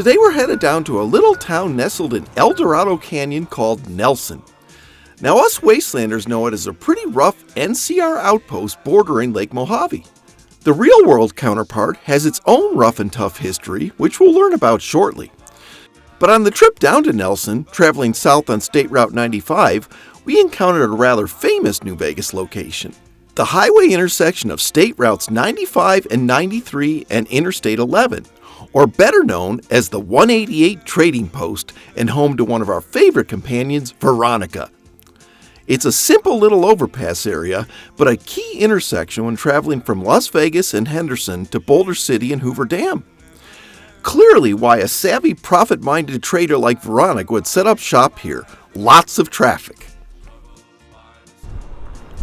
Today we're headed down to a little town nestled in El Dorado Canyon called Nelson. Now us Wastelanders know it as a pretty rough NCR outpost bordering Lake Mojave. The real-world counterpart has its own rough and tough history, which we'll learn about shortly. But on the trip down to Nelson, traveling south on State Route 95, we encountered a rather famous New Vegas location. The highway intersection of State Routes 95 and 93 and Interstate 11, or better known as the 188 Trading Post and home to one of our favorite companions, Veronica. It's a simple little overpass area, but a key intersection when traveling from Las Vegas and Henderson to Boulder City and Hoover Dam. Clearly why a savvy, profit-minded trader like Veronica would set up shop here. Lots of traffic.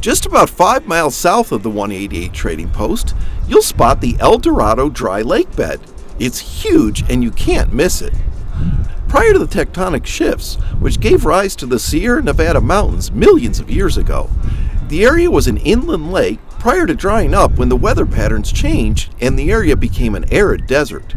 Just about 5 miles south of the 188 Trading Post, you'll spot the El Dorado dry lake bed. It's huge and you can't miss it. Prior to the tectonic shifts, which gave rise to the Sierra Nevada mountains millions of years ago, the area was an inland lake prior to drying up when the weather patterns changed and the area became an arid desert.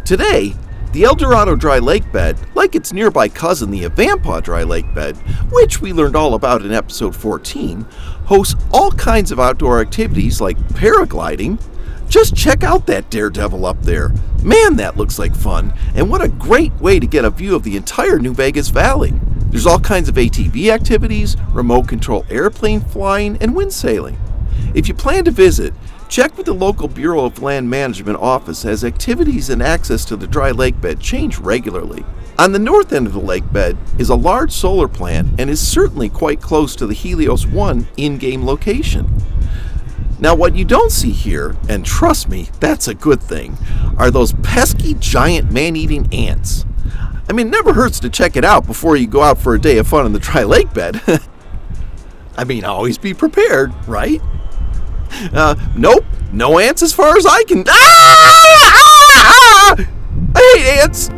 Today, the El Dorado dry lake bed, like its nearby cousin the Avampaw dry lake bed, which we learned all about in episode 14, hosts all kinds of outdoor activities like paragliding. Just check out that daredevil up there. Man, that looks like fun, and what a great way to get a view of the entire New Vegas Valley. There's all kinds of ATV activities, remote control airplane flying, and wind sailing. If you plan to visit, check with the local Bureau of Land Management office as activities and access to the dry lake bed change regularly. On the north end of the lake bed is a large solar plant and is certainly quite close to the Helios 1 in-game location. Now what you don't see here, and trust me, that's a good thing, are those pesky giant man-eating ants. I mean, it never hurts to check it out before you go out for a day of fun in the dry lake bed. I mean, always be prepared, right? Nope, no ants as far as I can. I hate ants!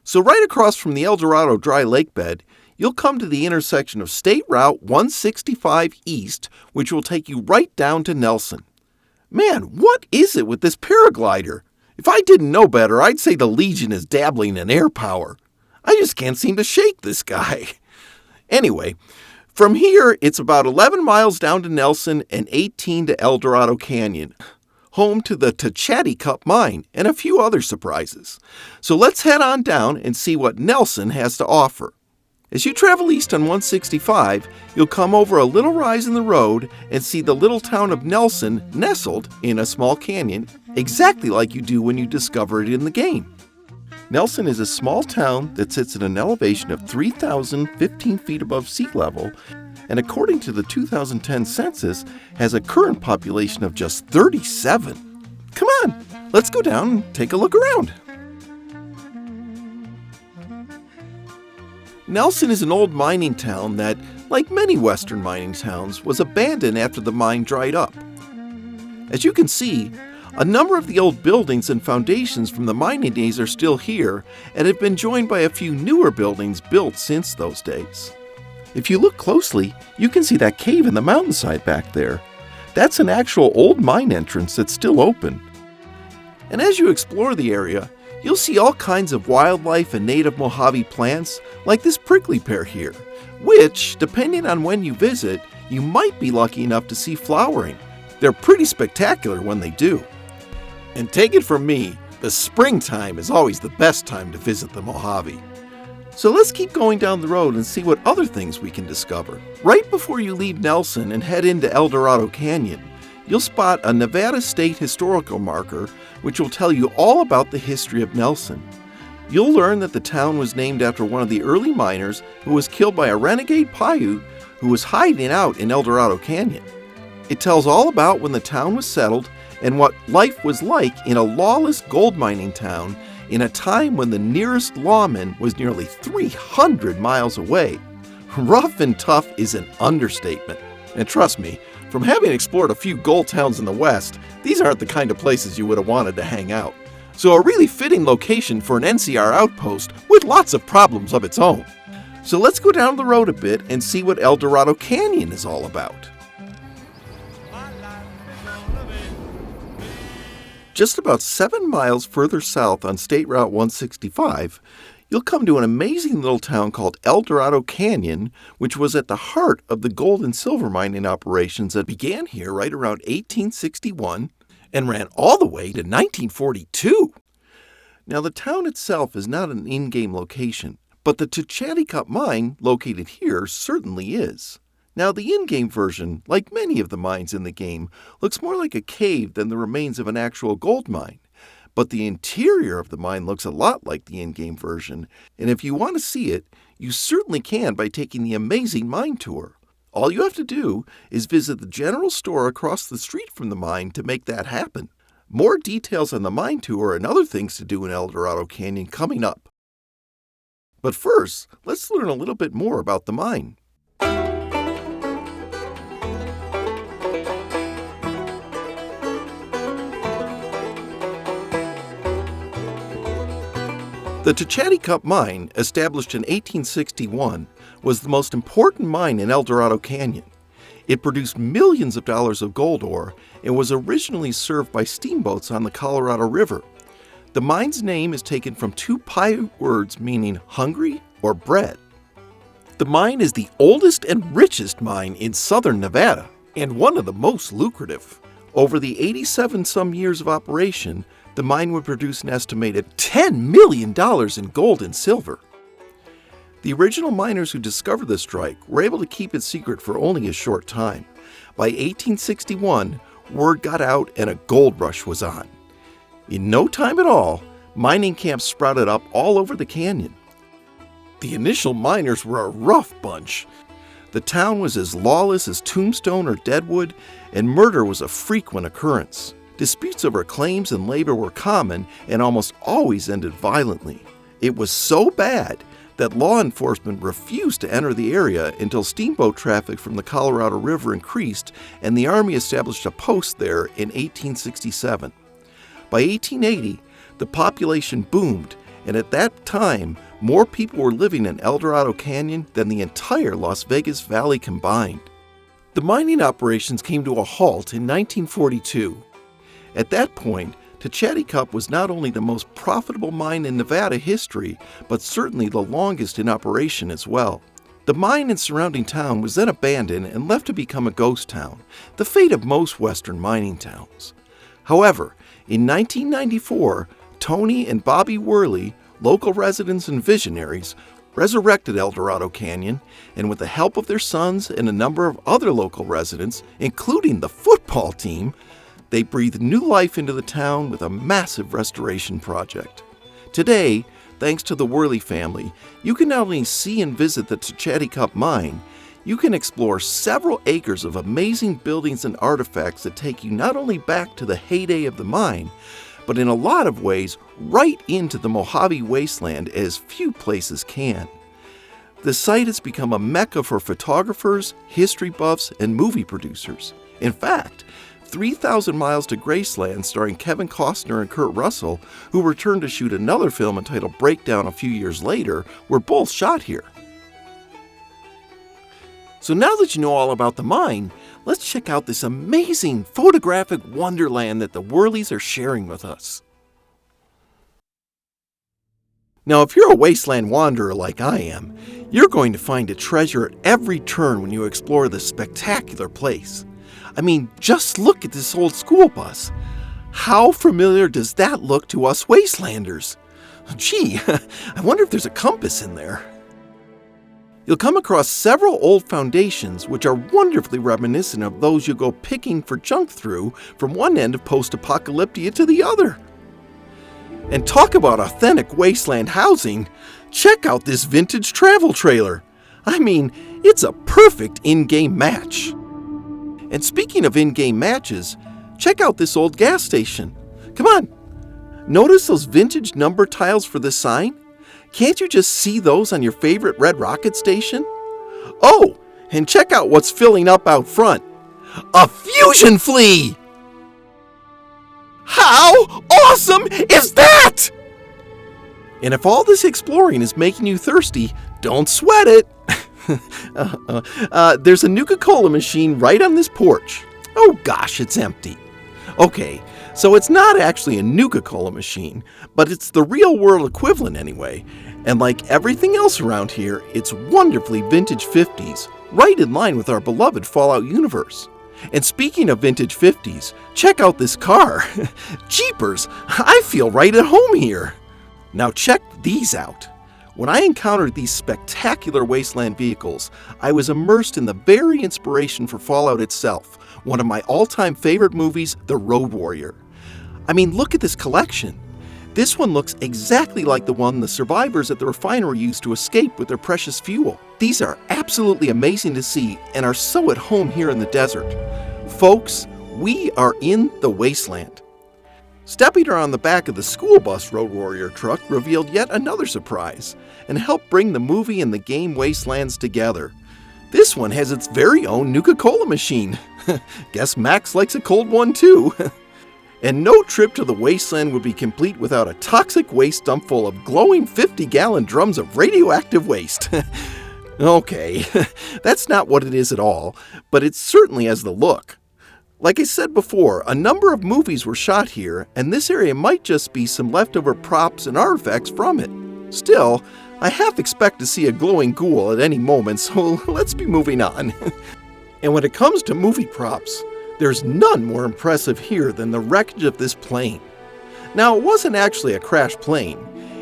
So right across from the El Dorado dry lake bed, you'll come to the intersection of State Route 165 East, which will take you right down to Nelson. Man, what is it with this paraglider? If I didn't know better, I'd say the Legion is dabbling in air power. I just can't seem to shake this guy. Anyway, from here, it's about 11 miles down to Nelson and 18 to El Dorado Canyon, home to the Techatticup Mine and a few other surprises. So let's head on down and see what Nelson has to offer. As you travel east on 165, you'll come over a little rise in the road and see the little town of Nelson nestled in a small canyon, exactly like you do when you discover it in the game. Nelson is a small town that sits at an elevation of 3,015 feet above sea level, and according to the 2010 census, has a current population of just 37. Come on, let's go down and take a look around. Nelson is an old mining town that, like many western mining towns, was abandoned after the mine dried up. As you can see, a number of the old buildings and foundations from the mining days are still here and have been joined by a few newer buildings built since those days. If you look closely, you can see that cave in the mountainside back there. That's an actual old mine entrance that's still open. And as you explore the area, you'll see all kinds of wildlife and native Mojave plants, like this prickly pear here, which, depending on when you visit, you might be lucky enough to see flowering. They're pretty spectacular when they do. And take it from me, the springtime is always the best time to visit the Mojave. So let's keep going down the road and see what other things we can discover. Right before you leave Nelson and head into El Dorado Canyon, you'll spot a Nevada State historical marker which will tell you all about the history of Nelson. You'll learn that the town was named after one of the early miners who was killed by a renegade Paiute who was hiding out in El Dorado Canyon. It tells all about when the town was settled and what life was like in a lawless gold mining town in a time when the nearest lawman was nearly 300 miles away. Rough and tough is an understatement. And trust me, from having explored a few gold towns in the West, these aren't the kind of places you would have wanted to hang out. So a really fitting location for an NCR outpost with lots of problems of its own. So let's go down the road a bit and see what El Dorado Canyon is all about. Just about 7 miles further south on State Route 165, you'll come to an amazing little town called Dorado Canyon, which was at the heart of the gold and silver mining operations that began here right around 1861 and ran all the way to 1942. Now, the town itself is not an in-game location, but the Techatticup Mine, located here, certainly is. Now, the in-game version, like many of the mines in the game, looks more like a cave than the remains of an actual gold mine. But the interior of the mine looks a lot like the in-game version, and if you want to see it, you certainly can by taking the amazing mine tour. All you have to do is visit the general store across the street from the mine to make that happen. More details on the mine tour and other things to do in Dorado Canyon coming up. But first, let's learn a little bit more about the mine. The Techatticup Mine, established in 1861, was the most important mine in Dorado Canyon. It produced millions of dollars of gold ore and was originally served by steamboats on the Colorado River. The mine's name is taken from two Paiute words meaning hungry or bread. The mine is the oldest and richest mine in southern Nevada and one of the most lucrative. Over the 87-some years of operation, the mine would produce an estimated $10 million in gold and silver. The original miners who discovered the strike were able to keep it secret for only a short time. By 1861, word got out and a gold rush was on. In no time at all, mining camps sprouted up all over the canyon. The initial miners were a rough bunch. The town was as lawless as Tombstone or Deadwood, and murder was a frequent occurrence. Disputes over claims and labor were common and almost always ended violently. It was so bad that law enforcement refused to enter the area until steamboat traffic from the Colorado River increased and the Army established a post there in 1867. By 1880, the population boomed, and at that time, more people were living in Dorado Canyon than the entire Las Vegas Valley combined. The mining operations came to a halt in 1942. At that point, Techatticup was not only the most profitable mine in Nevada history, but certainly the longest in operation as well. The mine and surrounding town was then abandoned and left to become a ghost town, the fate of most western mining towns. However, in 1994, Tony and Bobby Worley, local residents and visionaries, resurrected Dorado Canyon, and with the help of their sons and a number of other local residents, including the football team, they breathed new life into the town with a massive restoration project. Today, thanks to the Worley family, you can not only see and visit the Techatticup Mine, you can explore several acres of amazing buildings and artifacts that take you not only back to the heyday of the mine, but in a lot of ways right into the Mojave Wasteland as few places can. The site has become a mecca for photographers, history buffs, and movie producers. In fact, 3,000 Miles to Graceland, starring Kevin Costner and Kurt Russell, who returned to shoot another film entitled Breakdown a few years later, were both shot here. So now that you know all about the mine, let's check out this amazing photographic wonderland that the Worleys are sharing with us. Now, if you're a wasteland wanderer like I am, you're going to find a treasure at every turn when you explore this spectacular place. I mean, just look at this old school bus. How familiar does that look to us wastelanders? Gee, I wonder if there's a compass in there. You'll come across several old foundations which are wonderfully reminiscent of those you go picking for junk through from one end of post-apocalyptia to the other. And talk about authentic wasteland housing, check out this vintage travel trailer. I mean, it's a perfect in-game match. And speaking of in-game matches, check out this old gas station. Come on, notice those vintage number tiles for the sign? Can't you just see those on your favorite Red Rocket station? Oh, and check out what's filling up out front. A fusion flea! How awesome is that? And if all this exploring is making you thirsty, don't sweat it. There's a Nuka-Cola machine right on this porch. Oh gosh, it's empty. Okay, so it's not actually a Nuka-Cola machine, but it's the real-world equivalent anyway. And like everything else around here, it's wonderfully vintage 50s, right in line with our beloved Fallout universe. And speaking of vintage 50s, check out this car. Jeepers, I feel right at home here. Now check these out. When I encountered these spectacular wasteland vehicles, I was immersed in the very inspiration for Fallout itself, one of my all-time favorite movies, The Road Warrior. I mean, look at this collection. This one looks exactly like the one the survivors at the refinery used to escape with their precious fuel. These are absolutely amazing to see and are so at home here in the desert. Folks, we are in the wasteland. Stepping around the back of the school bus Road Warrior truck revealed yet another surprise and helped bring the movie and the game Wastelands together. This one has its very own Nuka-Cola machine. Guess Max likes a cold one too. And no trip to the wasteland would be complete without a toxic waste dump full of glowing 50-gallon drums of radioactive waste. Okay, that's not what it is at all, but it certainly has the look. Like I said before, a number of movies were shot here, and this area might just be some leftover props and artifacts from it. Still, I half expect to see a glowing ghoul at any moment, so let's be moving on. And when it comes to movie props, there's none more impressive here than the wreckage of this plane. Now, it wasn't actually a crashed plane.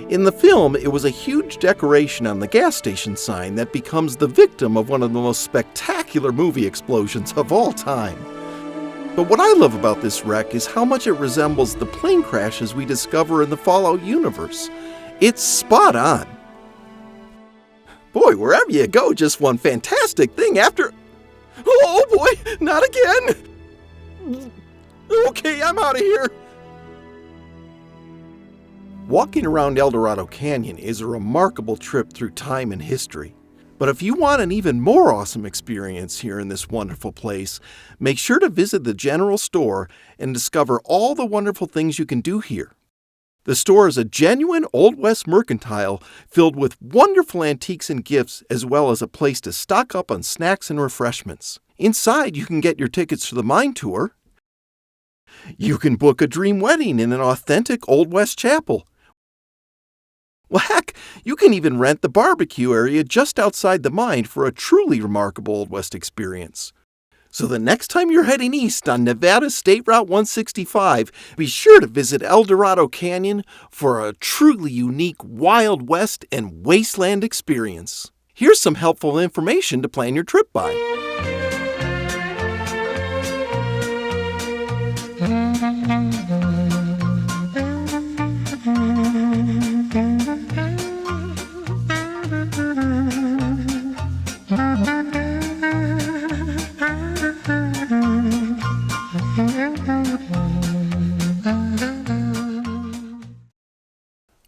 In the film, it was a huge decoration on the gas station sign that becomes the victim of one of the most spectacular movie explosions of all time. But what I love about this wreck is how much it resembles the plane crashes we discover in the Fallout universe. It's spot on. Boy, wherever you go, just one fantastic thing after... Oh boy, not again! Okay, I'm out of here. Walking around El Dorado Canyon is a remarkable trip through time and history. But if you want an even more awesome experience here in this wonderful place, make sure to visit the general store and discover all the wonderful things you can do here. The store is a genuine Old West mercantile filled with wonderful antiques and gifts, as well as a place to stock up on snacks and refreshments. Inside, you can get your tickets to the mine tour. You can book a dream wedding in an authentic Old West chapel. Well, heck, you can even rent the barbecue area just outside the mine for a truly remarkable Old West experience. So the next time you're heading east on Nevada State Route 165, be sure to visit El Dorado Canyon for a truly unique Wild West and wasteland experience. Here's some helpful information to plan your trip by.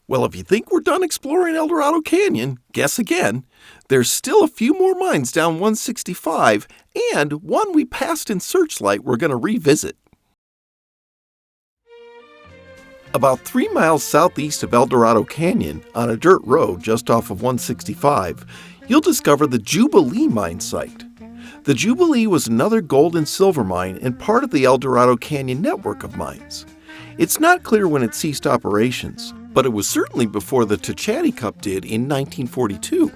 Well, if you think we're done exploring El Dorado Canyon, guess again. There's still a few more mines down 165, and one we passed in Searchlight we're going to revisit. About 3 miles southeast of El Dorado Canyon, on a dirt road just off of 165, you'll discover the Jubilee mine site. The Jubilee was another gold and silver mine and part of the El Dorado Canyon network of mines. It's not clear when it ceased operations, but it was certainly before the Techatticup did in 1942.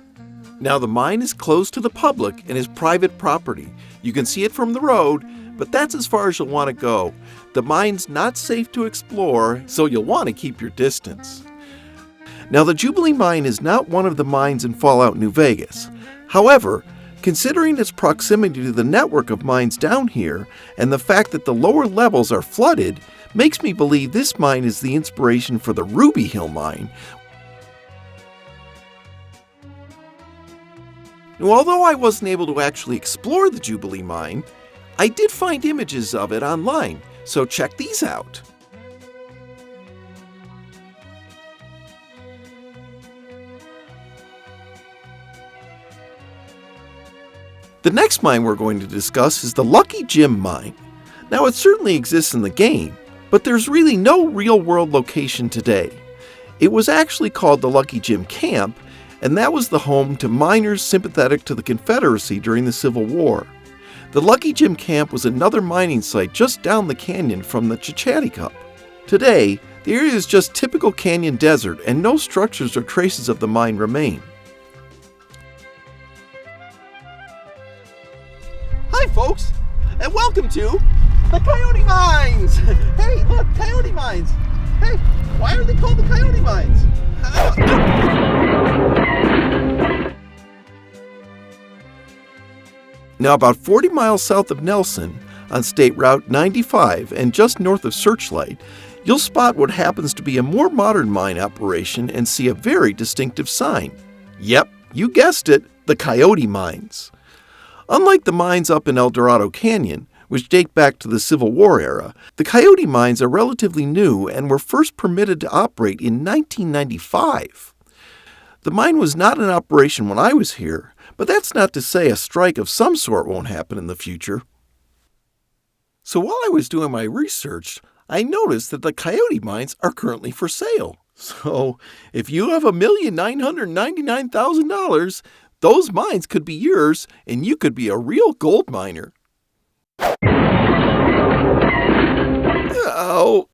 Now the mine is closed to the public and is private property. You can see it from the road, but that's as far as you'll want to go. The mine's not safe to explore, so you'll want to keep your distance. Now the Jubilee mine is not one of the mines in Fallout New Vegas. However, considering its proximity to the network of mines down here and the fact that the lower levels are flooded, makes me believe this mine is the inspiration for the Ruby Hill mine. Now, although I wasn't able to actually explore the Jubilee mine, I did find images of it online, so check these out. The next mine we're going to discuss is the Lucky Jim mine. Now, it certainly exists in the game, but there's really no real-world location today. It was actually called the Lucky Jim Camp, and that was the home to miners sympathetic to the Confederacy during the Civil War. The Lucky Jim camp was another mining site just down the canyon from the Techatticup. Today, the area is just typical canyon desert and no structures or traces of the mine remain. Hi folks, and welcome to the Coyote Mines! Hey, look, Coyote Mines! Hey, why are they called the Coyote Mines? Now about 40 miles south of Nelson, on State Route 95 and just north of Searchlight, you'll spot what happens to be a more modern mine operation and see a very distinctive sign. Yep, you guessed it, the Coyote Mines. Unlike the mines up in Dorado Canyon, which date back to the Civil War era, the Coyote Mines are relatively new and were first permitted to operate in 1995. The mine was not in operation when I was here, but that's not to say a strike of some sort won't happen in the future. So while I was doing my research, I noticed that the Coyote Mines are currently for sale. So if you have $1,999,000, those mines could be yours and you could be a real gold miner. Oh,